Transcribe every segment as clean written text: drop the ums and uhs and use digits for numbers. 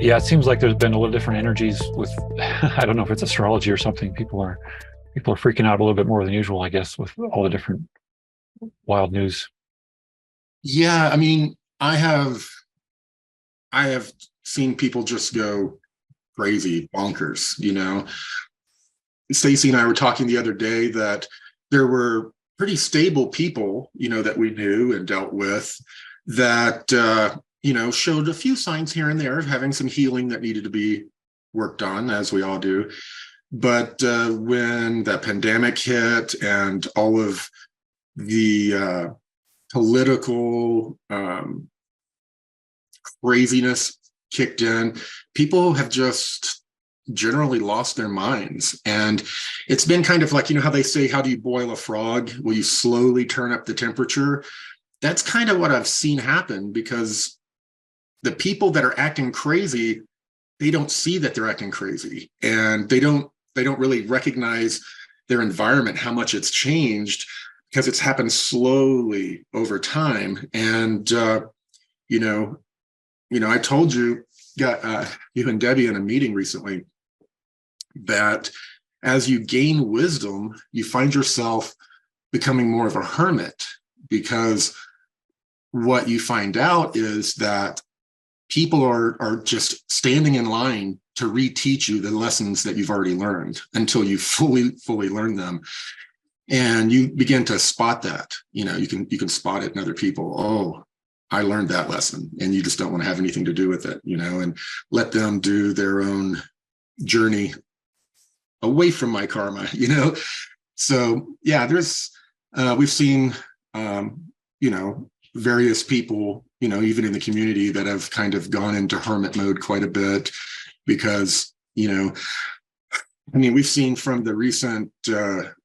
Yeah, it seems like there's been a little different energies with I don't know if it's astrology or something. People are freaking out a little bit more than usual, I guess, with all the different wild news. Yeah, I mean, I have seen people just go crazy, bonkers, Stacy and I were talking the other day that there were pretty stable people, that we knew and dealt with that, showed a few signs here and there of having some healing that needed to be worked on, as we all do. But when the pandemic hit and all of the political craziness kicked in, people have just generally lost their minds. And it's been kind of like, how they say, how do you boil a frog? Well, you slowly turn up the temperature. That's kind of what I've seen happen, because the people that are acting crazy, they don't see that they're acting crazy, and they don't really recognize their environment, how much it's changed, because it's happened slowly over time. And I told you, got you and Debbie in a meeting recently, that as you gain wisdom, you find yourself becoming more of a hermit, because what you find out is that people are just standing in line to reteach you the lessons that you've already learned until you fully learn them. And you begin to spot that. You can spot it in other people. Oh, I learned that lesson, and you just don't want to have anything to do with it, and let them do their own journey away from my karma, So yeah, we've seen, various people, even in the community, that have kind of gone into hermit mode quite a bit, because, we've seen from the recent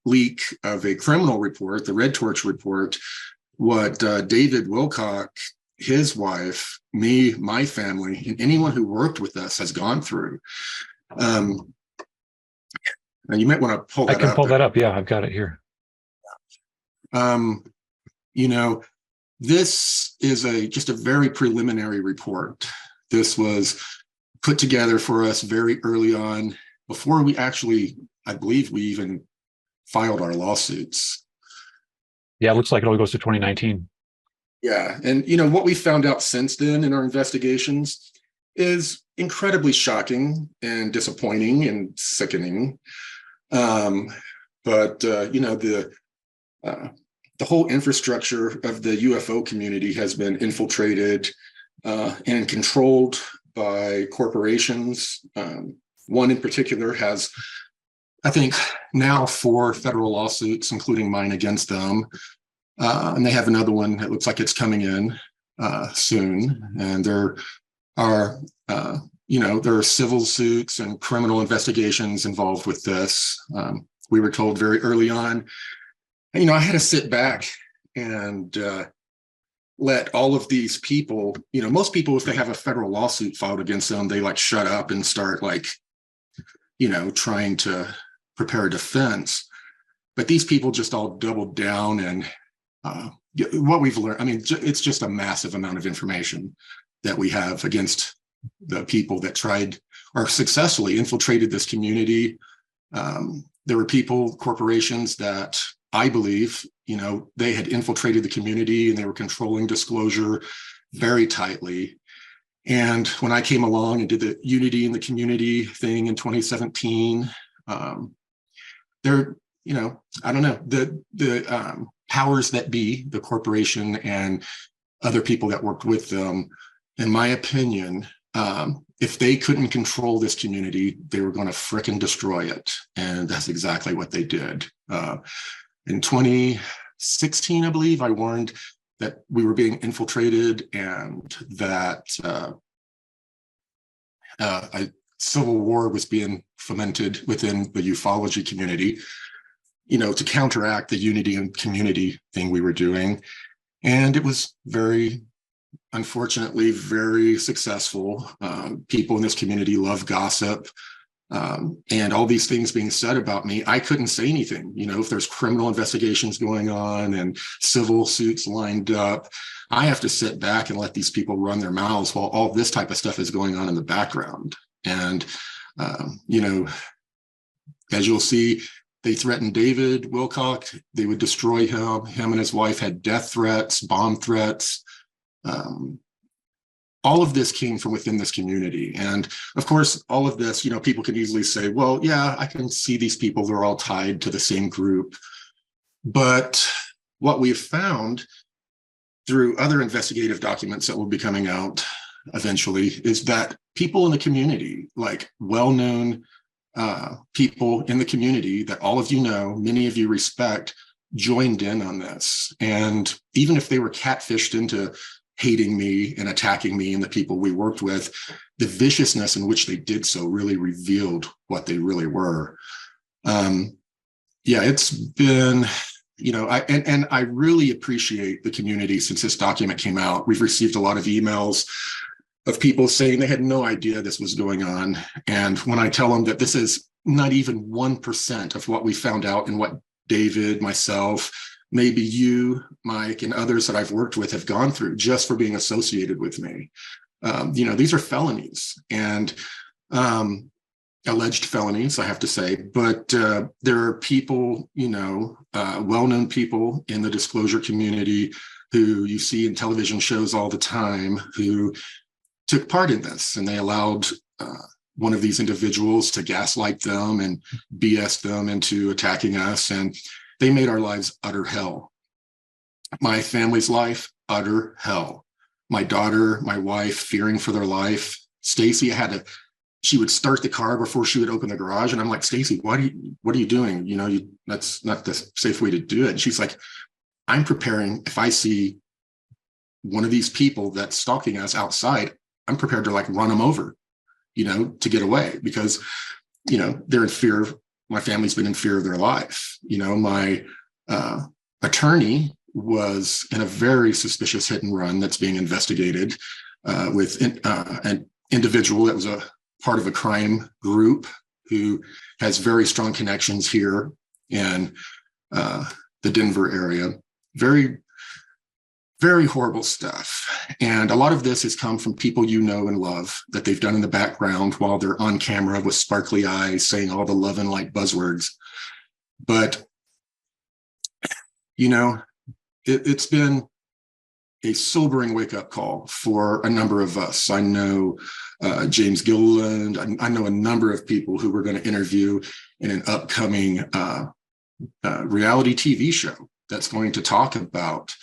leak of a criminal report, the Red Torch report, what David Wilcock, his wife, me, my family, and anyone who worked with us has gone through. And you might want to pull I that can up. pull that up. Yeah, I've got it here. You know, this is just a very preliminary report. This was put together for us very early on, before we actually, I believe we even filed our lawsuits. Yeah, it looks like it only goes to 2019. Yeah. And, what we found out since then in our investigations is incredibly shocking and disappointing and sickening. The whole infrastructure of the UFO community has been infiltrated and controlled by corporations. One in particular has, I think, now 4 federal lawsuits, including mine, against them. And they have another one that looks like it's coming in soon. And there are civil suits and criminal investigations involved with this. We were told very early on, and, I had to sit back and let all of these people, most people, if they have a federal lawsuit filed against them, they shut up and start trying to prepare a defense. But these people just all doubled down, and what we've learned, it's just a massive amount of information that we have against the people that tried or successfully infiltrated this community. There were corporations that I believe, they had infiltrated the community, and they were controlling disclosure very tightly. And when I came along and did the Unity in the Community thing in 2017, I don't know, the powers that be, the corporation and other people that worked with them, in my opinion, if they couldn't control this community, they were going to frickin' destroy it. And that's exactly what they did. In 2016, I believe, I warned that we were being infiltrated, and that a civil war was being fomented within the ufology community, to counteract the unity and community thing we were doing. And it was unfortunately, very successful. People in this community love gossip. And all these things being said about me, I couldn't say anything. You know, if there's criminal investigations going on and civil suits lined up, I have to sit back and let these people run their mouths while all this type of stuff is going on in the background. And, you know, as you'll see, they threatened David Wilcock. They would destroy him. Him and his wife had death threats, bomb threats. All of this came from within this community. And of course, all of this, you know, people can easily say, well, yeah, I can see these people, they're all tied to the same group. But what we've found through other investigative documents that will be coming out eventually is that people in the community, like well-known people in the community that all of you know, many of you respect, joined in on this. And even if they were catfished into hating me and attacking me and the people we worked with, the viciousness in which they did so really revealed what they really were. Yeah, it's been, you know, I really appreciate the community since this document came out. We've received a lot of emails of people saying they had no idea this was going on. And when I tell them that this is not even 1% of what we found out and what David, myself, maybe you, Mike, and others that I've worked with have gone through just for being associated with me. You know, these are felonies and alleged felonies, I have to say, but there are people, you know, well-known people in the disclosure community who you see in television shows all the time who took part in this, and they allowed one of these individuals to gaslight them and BS them into attacking us, and they made our lives utter hell. My family's life, utter hell. My daughter, my wife, fearing for their life. Stacy she would start the car before she would open the garage. And I'm like, Stacy, what are you doing? You know, that's not the safe way to do it. And she's like, I'm preparing. If I see one of these people that's stalking us outside, I'm prepared to like run them over, you know, to get away because, you know, they're in fear. My family's been in fear of their life. You know, my attorney was in a very suspicious hit and run that's being investigated with an individual that was a part of a crime group who has very strong connections here in the Denver area. Very, very horrible stuff. And a lot of this has come from people you know and love that they've done in the background while they're on camera with sparkly eyes saying all the love and light buzzwords. But, you know, it's been a sobering wake-up call for a number of us. I know James Gilliland. I know a number of people who we're going to interview in an upcoming reality TV show that's going to talk about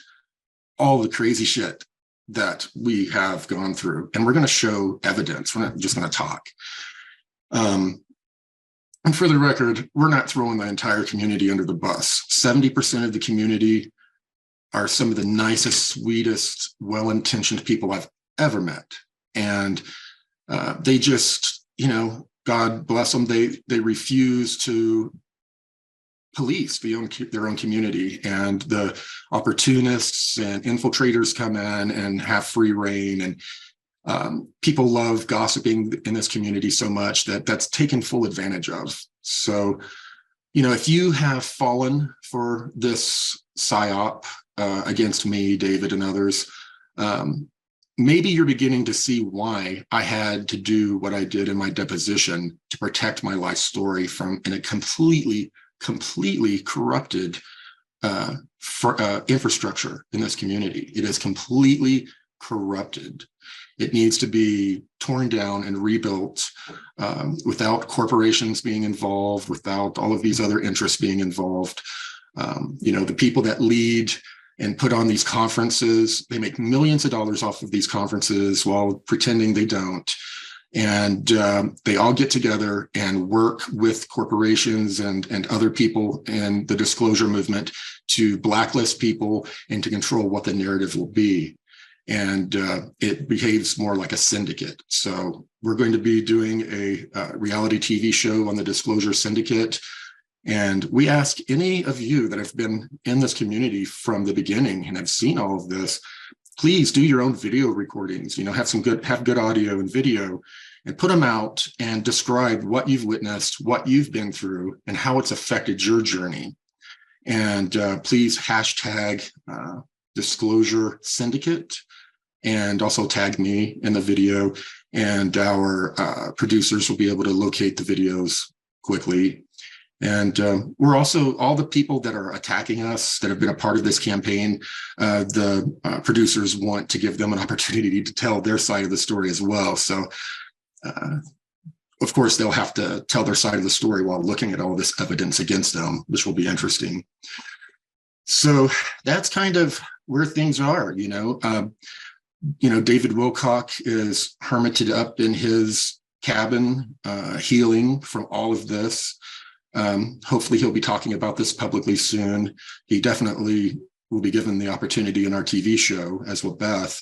all the crazy shit that we have gone through. And we're going to show evidence. We're not just going to talk. And for the record, we're not throwing the entire community under the bus. 70% of the community are some of the nicest, sweetest, well-intentioned people I've ever met. And they just, you know, God bless them, they refuse to police their own community. And the opportunists and infiltrators come in and have free reign. And people love gossiping in this community so much that that's taken full advantage of. So, you know, if you have fallen for this psyop against me, David, and others, maybe you're beginning to see why I had to do what I did in my deposition to protect my life story from in a completely corrupted infrastructure in this community. It is completely corrupted. It needs to be torn down and rebuilt without corporations being involved, without all of these other interests being involved. You know, the people that lead and put on these conferences, they make millions of dollars off of these conferences while pretending they don't. And they all get together and work with corporations and other people in the disclosure movement to blacklist people and to control what the narrative will be. And it behaves more like a syndicate. So we're going to be doing a reality TV show on the Disclosure Syndicate. And we ask any of you that have been in this community from the beginning and have seen all of this, please do your own video recordings, you know, have good audio and video, and put them out and describe what you've witnessed, what you've been through, and how it's affected your journey. And please hashtag disclosure syndicate, and also tag me in the video, and our producers will be able to locate the videos quickly. And we're also, all the people that are attacking us that have been a part of this campaign, the producers want to give them an opportunity to tell their side of the story as well. So of course, they'll have to tell their side of the story while looking at all this evidence against them, which will be interesting. So that's kind of where things are, David Wilcock is hermited up in his cabin, healing from all of this. Hopefully he'll be talking about this publicly soon. He definitely will be given the opportunity in our TV show, as will Beth.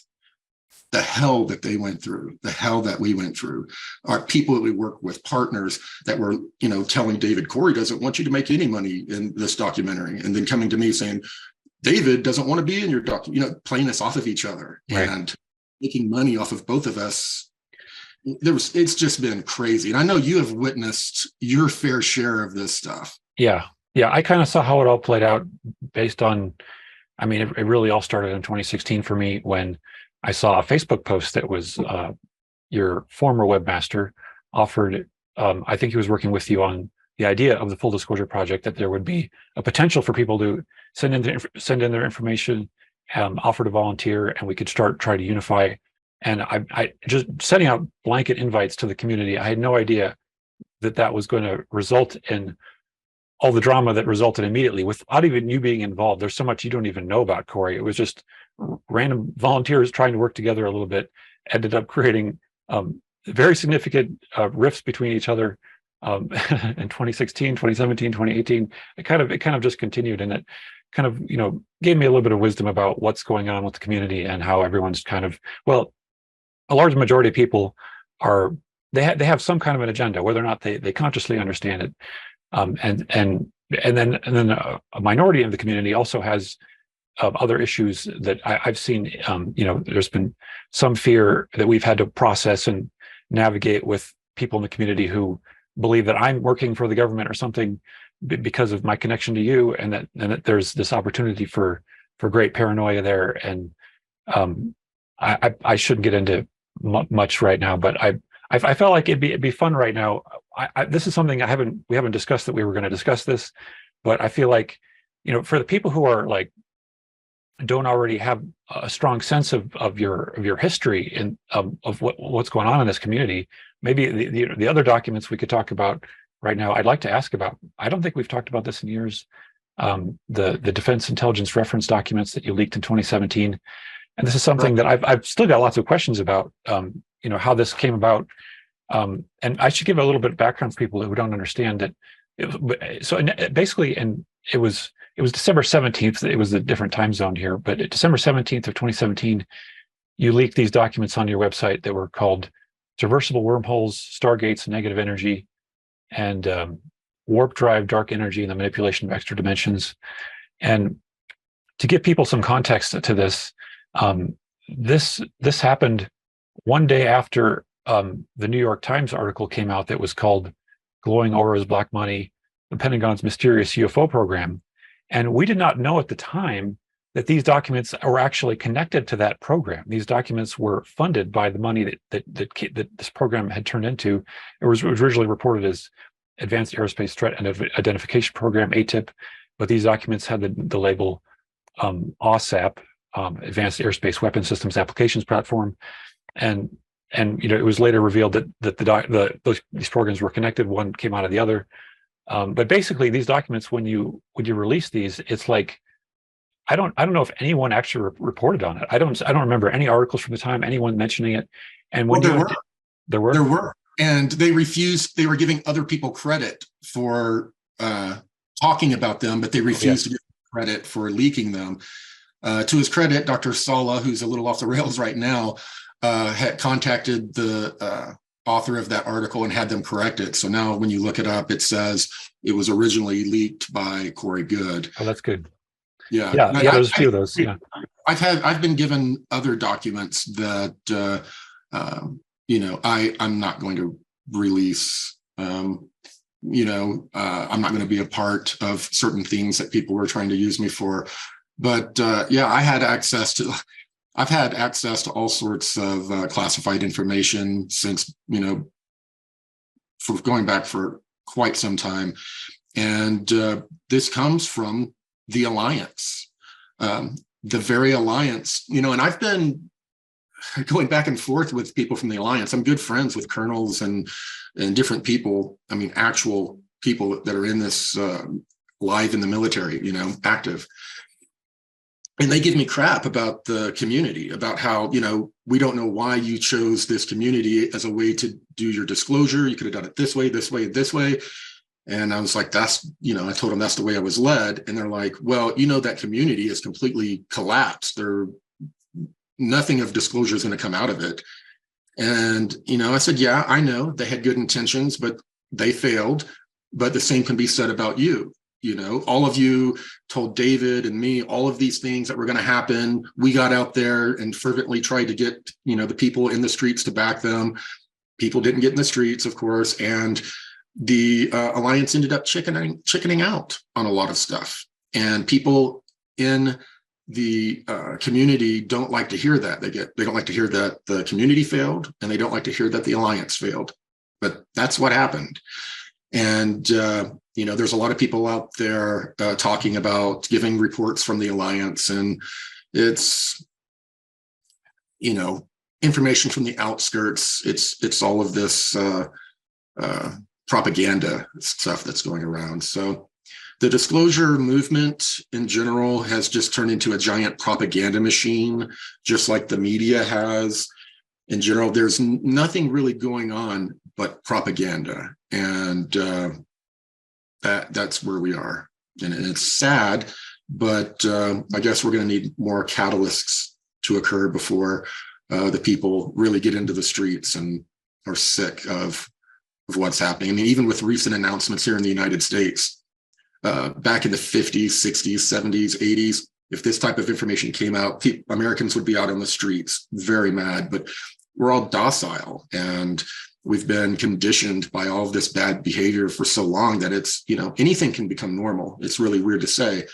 The hell that they went through, the hell that we went through, our people that we work with, partners that were, telling David, Corey doesn't want you to make any money in this documentary. And then coming to me saying, David doesn't want to be in your playing us off of each other, right, and making money off of both of us. It's just been crazy. And I know you have witnessed your fair share of this stuff. Yeah. I kind of saw how it all played out based on, it really all started in 2016 for me when I saw a Facebook post that was your former webmaster offered, I think he was working with you on the idea of the Full Disclosure Project, that there would be a potential for people to send in their information, offer to volunteer, and we could try to unify. And I just setting out blanket invites to the community. I had no idea that was going to result in all the drama that resulted immediately without even you being involved. There's so much you don't even know about, Corey. It was just random volunteers trying to work together a little bit, ended up creating very significant rifts between each other in 2016, 2017, 2018. It kind of just continued, and it kind of, gave me a little bit of wisdom about what's going on with the community and how everyone's kind of, a large majority of people they have some kind of an agenda, whether or not they consciously understand it. And then a minority of the community also has other issues that I've seen. There's been some fear that we've had to process and navigate with people in the community who believe that I'm working for the government or something because of my connection to you, and that there's this opportunity for great paranoia there. And I shouldn't get into much right now, but I felt like it'd be fun right now. This is something we haven't discussed, that we were going to discuss this, but I feel like, for the people who are like, don't already have a strong sense of your history and of what's going on in this community, maybe the other documents we could talk about right now, I'd like to ask about. I don't think we've talked about this in years. The Defense Intelligence Reference documents that you leaked in 2017. And this is something that I've still got lots of questions about, how this came about. And I should give a little bit of background for people who don't understand that. It was December 17th. It was a different time zone here, but December 17th of 2017, you leaked these documents on your website that were called Traversable Wormholes, Stargates, Negative Energy, and Warp Drive, Dark Energy, and the Manipulation of Extra Dimensions. And to give people some context to this, this happened one day after the New York Times article came out that was called Glowing Auras, Black Money, the Pentagon's Mysterious UFO Program. And we did not know at the time that these documents were actually connected to that program. These documents were funded by the money that this program had turned into. It was originally reported as Advanced Aerospace Threat and Identification Program, ATIP, but these documents had the label OSAP, Advanced Aerospace Weapon Systems Applications Platform, and it was later revealed that these programs were connected. One came out of the other, but basically these documents, when you release these, it's like I don't know if anyone actually reported on it. I don't remember any articles from the time, anyone mentioning it. And when there were, and they refused. They were giving other people credit for talking about them, but they refused to give credit for leaking them. To his credit, Dr. Sala, who's a little off the rails right now, had contacted the author of that article and had them correct it. So now when you look it up, it says it was originally leaked by Corey Goode. Oh, that's good. Yeah. There's a few of those. Yeah. I've been given other documents that I'm not going to release, I'm not going to be a part of certain things that people were trying to use me for. But yeah, I've had access to all sorts of classified information since, for going back for quite some time. And this comes from the Alliance, the very Alliance, and I've been going back and forth with people from the Alliance. I'm good friends with colonels and different people. I mean, actual people that are in this live in the military, active. And they give me crap about the community, about how, we don't know why you chose this community as a way to do your disclosure. You could have done it this way, this way, this way. And I was like, I told them that's the way I was led. And they're like, well, that community is completely collapsed. Nothing of disclosure is going to come out of it. And, I said, yeah, I know they had good intentions, but they failed. But the same can be said about you. All of you told David and me all of these things that were going to happen. We got out there and fervently tried to get, the people in the streets to back them. People didn't get in the streets, of course. And the Alliance ended up chickening out on a lot of stuff. And people in the community don't like to hear that. They don't like to hear that the community failed, and they don't like to hear that the Alliance failed. But that's what happened. And there's a lot of people out there talking about giving reports from the Alliance, and it's information from the outskirts. It's all of this propaganda stuff that's going around. So the disclosure movement in general has just turned into a giant propaganda machine, just like the media has. In general, there's nothing really going on but propaganda. And that's where we are. And it's sad, but I guess we're going to need more catalysts to occur before the people really get into the streets and are sick of what's happening. I mean, even with recent announcements here in the United States, back in the 50s, 60s, 70s, 80s, if this type of information came out, Americans would be out on the streets very mad, but we're all docile, and we've been conditioned by all of this bad behavior for so long that it's, anything can become normal. It's really weird to say,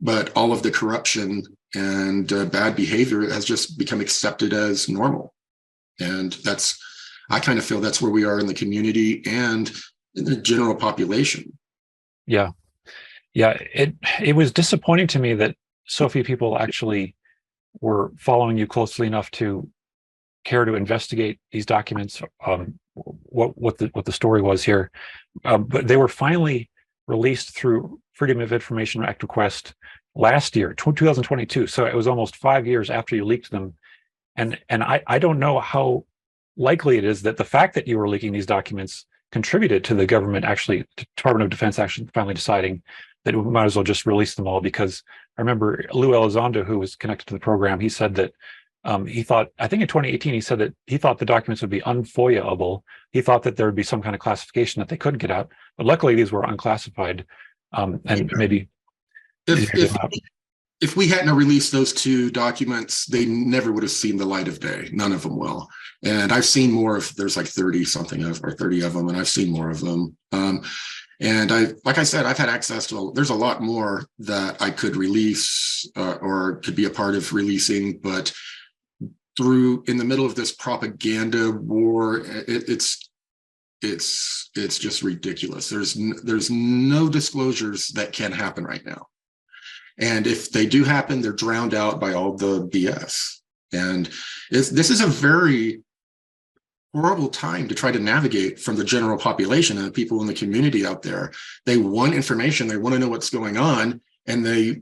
but all of the corruption and bad behavior has just become accepted as normal. And I kind of feel that's where we are in the community and in the general population. Yeah. It was disappointing to me that so few people actually were following you closely enough to care to investigate these documents, what the story was here. But they were finally released through Freedom of Information Act request last year, 2022. So it was almost 5 years after you leaked them. And I don't know how likely it is that the fact that you were leaking these documents contributed to the government the Department of Defense actually finally deciding that we might as well just release them all. Because I remember Lou Elizondo, who was connected to the program, he said that he thought, I think in 2018, he said that he thought the documents would be unfoyable. He thought that there would be some kind of classification that they couldn't get out. But luckily, these were unclassified. And maybe if we hadn't released those two documents, they never would have seen the light of day. None of them will. And I've seen more of, there's like 30 of them, and I've seen more of them. And like I said, I've had access to, there's a lot more that I could release or could be a part of releasing, but in the middle of this propaganda war, it's just ridiculous. There's no disclosures that can happen right now. And if they do happen, they're drowned out by all the BS. And this is a very horrible time to try to navigate from the general population and the people in the community out there. They want information. They want to know what's going on. And they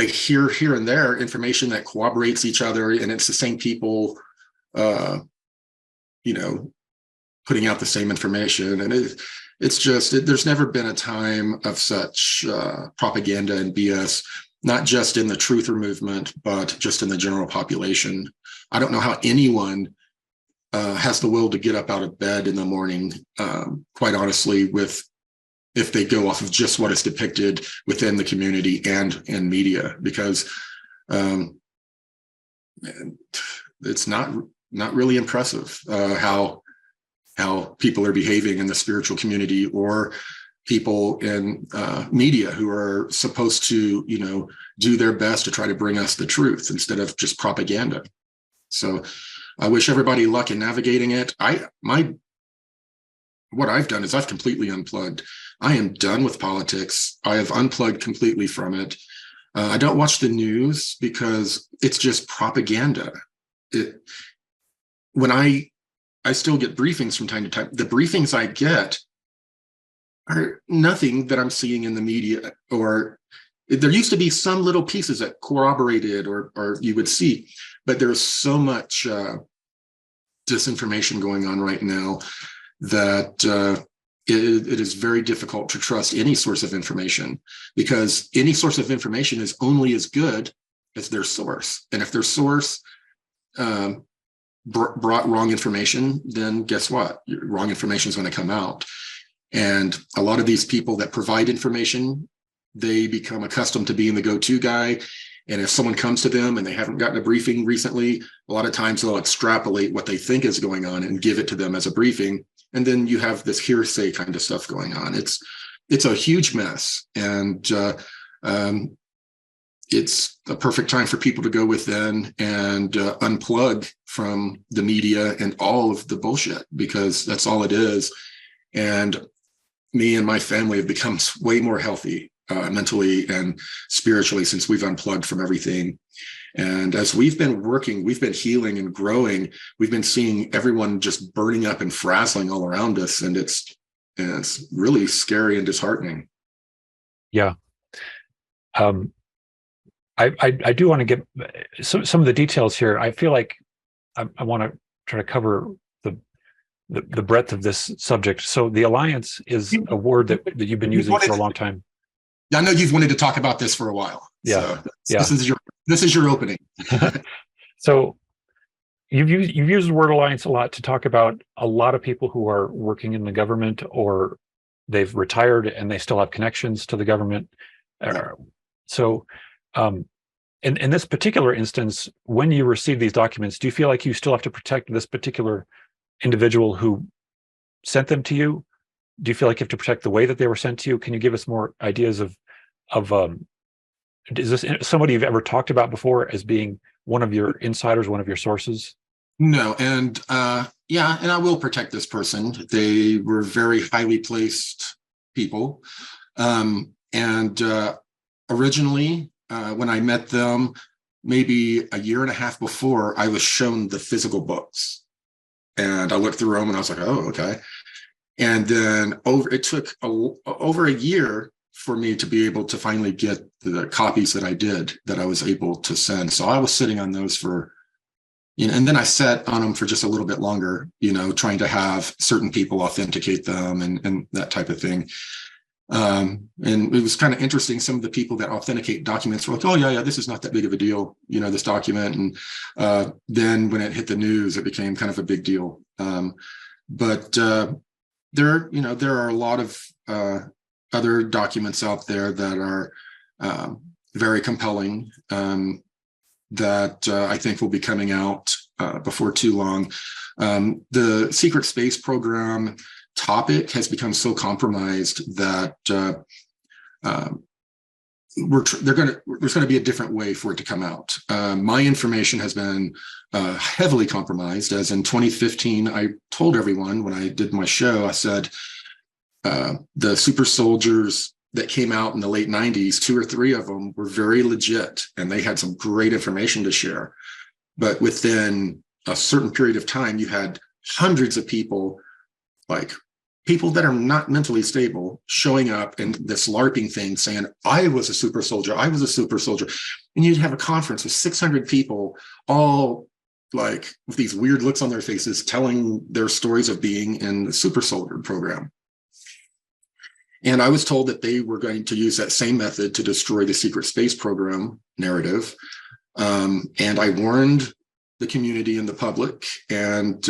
hear here and there information that corroborates each other. And it's the same people, putting out the same information. And there's never been a time of such propaganda and BS, not just in the truther movement, but just in the general population. I don't know how anyone has the will to get up out of bed in the morning, quite honestly, if they go off of just what is depicted within the community and media, because it's not not really impressive, how people are behaving in the spiritual community, or people in media who are supposed to, do their best to try to bring us the truth instead of just propaganda. So I wish everybody luck in navigating it. What I've done is I've completely unplugged. I am done with politics. I have unplugged completely from it. I don't watch the news because it's just propaganda. When I still get briefings from time to time, the briefings I get are nothing that I'm seeing in the media, or there used to be some little pieces that corroborated or you would see, but there's so much disinformation going on right now that it is very difficult to trust any source of information, because any source of information is only as good as their source. And if their source brought wrong information, then guess what? Wrong information is going to come out. And a lot of these people that provide information, they become accustomed to being the go-to guy. And if someone comes to them and they haven't gotten a briefing recently, a lot of times they'll extrapolate what they think is going on and give it to them as a briefing. And then you have this hearsay kind of stuff going on. It's a huge mess. And it's a perfect time for people to go within and unplug from the media and all of the bullshit, because that's all it is. And me and my family have become way more healthy mentally and spiritually since we've unplugged from everything. And as we've been working, we've been healing and growing. We've been seeing everyone just burning up and frazzling all around us. And it's really scary and disheartening. Yeah. I do want to get some of the details here. I feel like I want to try to cover the breadth of this subject. So the alliance is a word that you've been using for a long time. Yeah, I know you've wanted to talk about this for a while. Yeah. So Yeah. This is your opening. So you've used the word alliance a lot to talk about a lot of people who are working in the government, or they've retired and they still have connections to the government. Yeah. So in this particular instance, when you receive these documents, do you feel like you still have to protect this particular individual who sent them to you? Do you feel like you have to protect the way that they were sent to you? Can you give us more ideas of is this somebody you've ever talked about before as being one of your insiders, one of your sources? No, and and I will protect this person. They were very highly placed people, and originally when I met them, maybe a year and a half before, I was shown the physical books. And I looked through them and I was like, oh, okay. And then it took over a year for me to be able to finally get the copies that I was able to send. So I was sitting on those for, and then I sat on them for just a little bit longer, trying to have certain people authenticate them and that type of thing. And it was kind of interesting. Some of the people that authenticate documents were like, oh yeah, this is not that big of a deal, this document. And then when it hit the news, it became kind of a big deal. But there are a lot of other documents out there that are very compelling that I think will be coming out before too long. The secret space program topic has become so compromised that there's going to be a different way for it to come out. My information has been heavily compromised, as in 2015, I told everyone when I did my show, I said, the super soldiers that came out in the late 90s, 2 or 3 of them were very legit and they had some great information to share. But within a certain period of time, you had hundreds of people, like people that are not mentally stable, showing up in this LARPing thing saying, I was a super soldier. And you'd have a conference with 600 people, all like with these weird looks on their faces, telling their stories of being in the super soldier program. And I was told that they were going to use that same method to destroy the secret space program narrative. And I warned the community and the public, and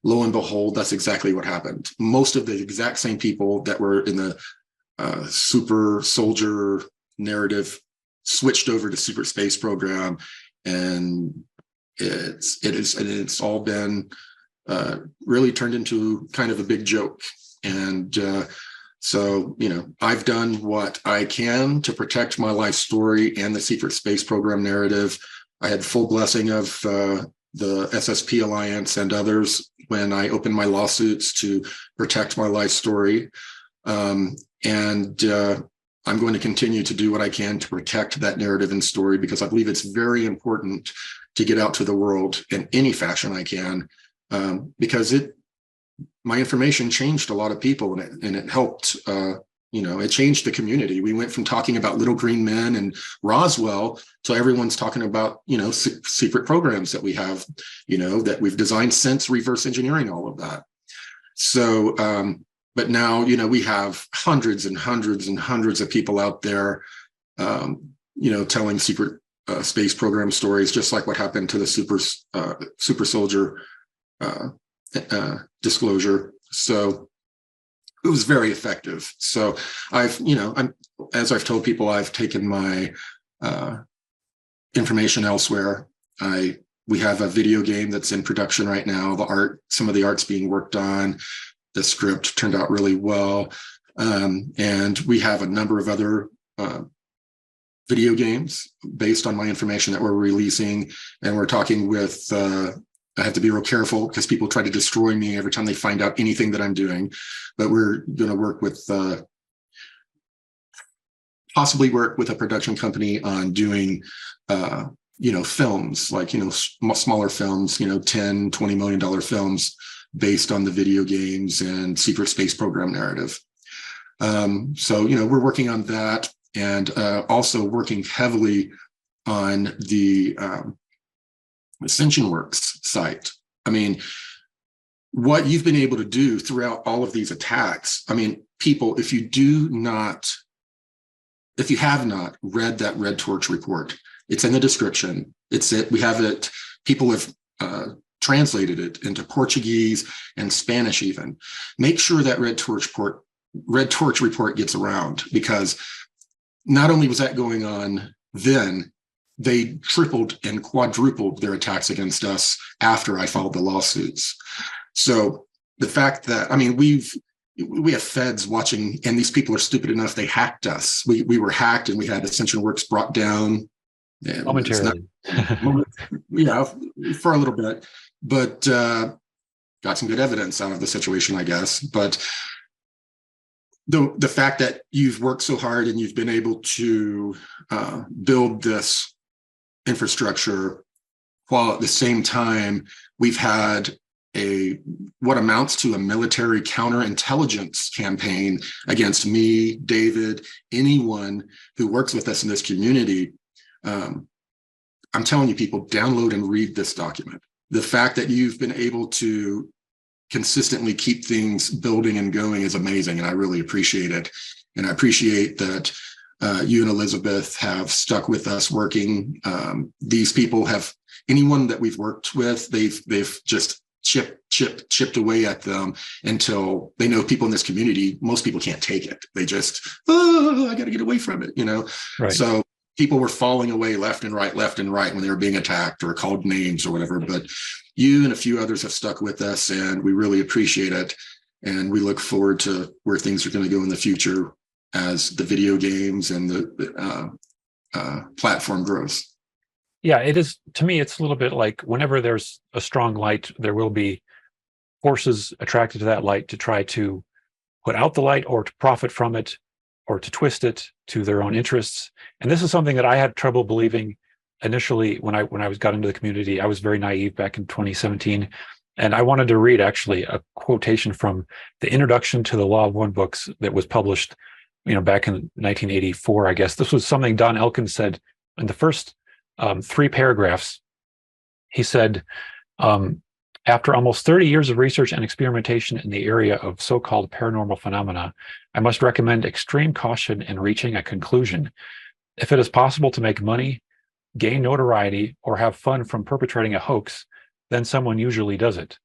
lo and behold, that's exactly what happened. Most of the exact same people that were in the super soldier narrative switched over to secret space program, and it's all been really turned into kind of a big joke. And so, I've done what I can to protect my life story and the secret space program narrative. I had full blessing of the SSP Alliance and others when I opened my lawsuits to protect my life story. And I'm going to continue to do what I can to protect that narrative and story, because I believe it's very important to get out to the world in any fashion I can, because my information changed a lot of people, and it helped, it changed the community. We went from talking about little green men and Roswell to everyone's talking about, secret programs that we have, that we've designed since reverse engineering all of that. So, but now, we have hundreds and hundreds and hundreds of people out there, telling secret space program stories, just like what happened to the super soldier disclosure. So it was very effective. So as I've told people, I've taken my information elsewhere. We have a video game that's in production right now. Some of the art's being worked on. The script turned out really well. And we have a number of other video games based on my information that we're releasing. And we're talking with, I have to be real careful because people try to destroy me every time they find out anything that I'm doing. But we're going to work with, possibly work with a production company on doing, films, like, smaller films, $10, $20 million films based on the video games and secret space program narrative. So, we're working on that, and also working heavily on the Ascension Works site. I mean, what you've been able to do throughout all of these attacks, people, if you have not read that Red Torch report, it's in the description. We have it. People have translated it into Portuguese and Spanish even. Make sure that Red Torch report gets around, because not only was that going on then, they tripled and quadrupled their attacks against us after I filed the lawsuits. So the fact that, we have feds watching, and these people are stupid enough, they hacked us. We were hacked, and we had Ascension Works brought down. Momentarily. For a little bit, but got some good evidence out of the situation, I guess. But the fact that you've worked so hard and you've been able to build this infrastructure, while at the same time we've had what amounts to a military counterintelligence campaign against me, David, anyone who works with us in this community. I'm telling you, people, download and read this document. The fact that you've been able to consistently keep things building and going is amazing, and I really appreciate it. And I appreciate that you and Elizabeth have stuck with us working. These people anyone that we've worked with, they've just chipped away at them until they know people in this community, most people can't take it. They just, I got to get away from it, Right. So people were falling away left and right when they were being attacked or called names or whatever. But you and a few others have stuck with us, and we really appreciate it. And we look forward to where things are going to go in the future as the video games and the platform grows. Yeah, it is. To me, it's a little bit like whenever there's a strong light, there will be forces attracted to that light to try to put out the light or to profit from it or to twist it to their own interests. And this is something that I had trouble believing initially when I got into the community. I was very naive back in 2017. And I wanted to read actually a quotation from the introduction to the Law of One books that was published, back in 1984, I guess. This was something Don Elkins said in the first 3 paragraphs. He said, after almost 30 years of research and experimentation in the area of so-called paranormal phenomena, I must recommend extreme caution in reaching a conclusion. If it is possible to make money, gain notoriety, or have fun from perpetrating a hoax, then someone usually does it.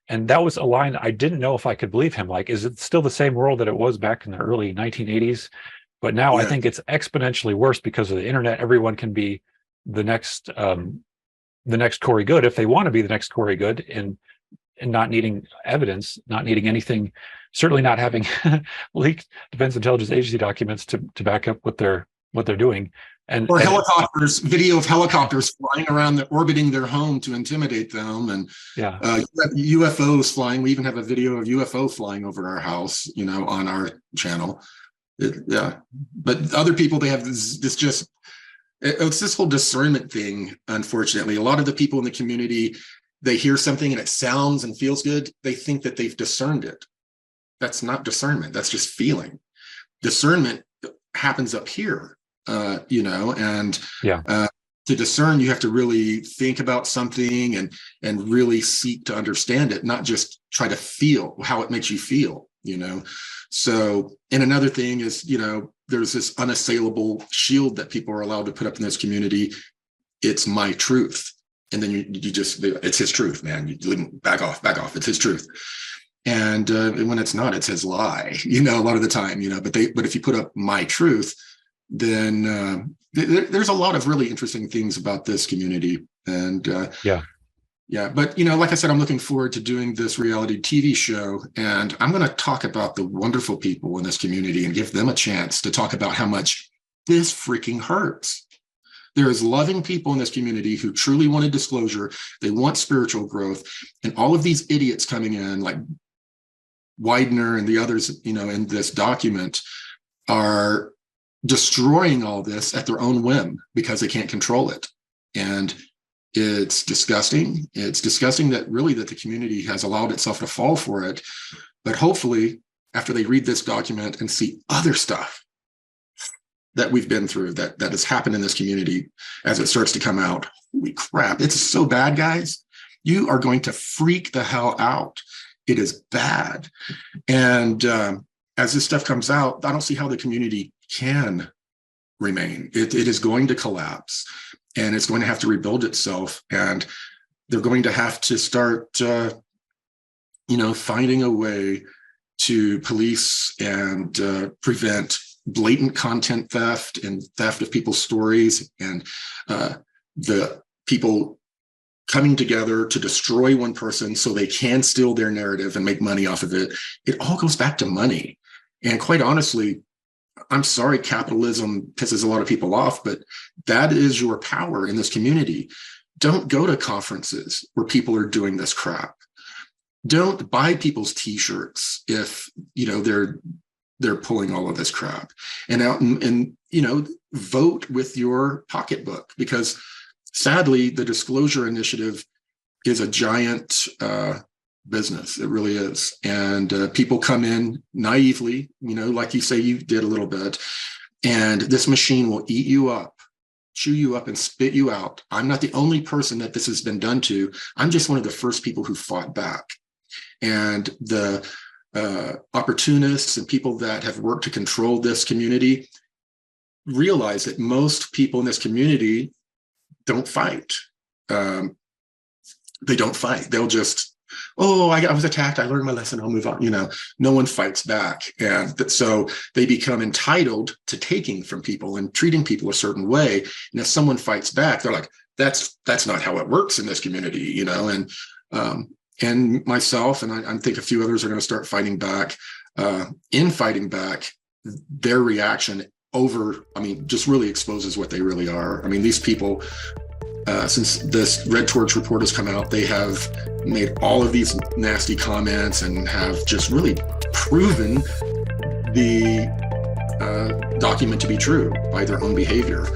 And that was a line I didn't know if I could believe him. Like, is it still the same world that it was back in the early 1980s? But now I think it's exponentially worse because of the internet. Everyone can be the next the next Corey Goode, if they want to be the next Corey Goode, and not needing evidence, not needing anything, certainly not having leaked Defense Intelligence Agency documents to back up what they're doing. Or helicopters, video of helicopters flying around, orbiting their home to intimidate them, and yeah, UFOs flying. We even have a video of UFO flying over our house, on our channel. Yeah, but other people, they have it's this whole discernment thing. Unfortunately, a lot of the people in the community, they hear something and it sounds and feels good, they think that they've discerned it. That's not discernment. That's just feeling. Discernment happens up here. And to discern, you have to really think about something and really seek to understand it, not just try to feel how it makes you feel, So, and another thing is, there's this unassailable shield that people are allowed to put up in this community. It's my truth. And then you just, it's his truth, man. You back off. It's his truth. And when it's not, it's his lie, a lot of the time, but if you put up my truth, then there's a lot of really interesting things about this community. And but like I said, I'm looking forward to doing this reality TV show, and I'm going to talk about the wonderful people in this community and give them a chance to talk about how much this freaking hurts. There is loving people in this community who truly want a disclosure. They want spiritual growth, and all of these idiots coming in like Widener and the others, in this document are destroying all this at their own whim because they can't control it. And it's disgusting. It's disgusting that the community has allowed itself to fall for it. But hopefully, after they read this document and see other stuff that we've been through, that has happened in this community, as it starts to come out, holy crap, it's so bad, guys. You are going to freak the hell out. It is bad. And as this stuff comes out, I don't see how the community can remain. It is going to collapse, and it's going to have to rebuild itself. And they're going to have to start, finding a way to police and prevent blatant content theft and theft of people's stories, and the people coming together to destroy one person so they can steal their narrative and make money off of it. It all goes back to money. And quite honestly, I'm sorry, capitalism pisses a lot of people off, but that is your power in this community. Don't go to conferences where people are doing this crap. Don't buy people's t-shirts if they're pulling all of this crap. And out and vote with your pocketbook, because sadly the Disclosure Initiative is a giant business. It really is. And people come in naively, like you say you did a little bit, and this machine will eat you up, chew you up, and spit you out. I'm not the only person that this has been done to. I'm just one of the first people who fought back. And the opportunists and people that have worked to control this community realize that most people in this community don't fight. They don't fight. They'll just, I was attacked, I learned my lesson, I'll move on. No one fights back. And so they become entitled to taking from people and treating people a certain way. And if someone fights back, they're like, that's not how it works in this community, and myself, and I think a few others are going to start fighting back. In fighting back, their reaction just really exposes what they really are. These people, since this Red Torch report has come out, they have made all of these nasty comments and have just really proven the document to be true by their own behavior.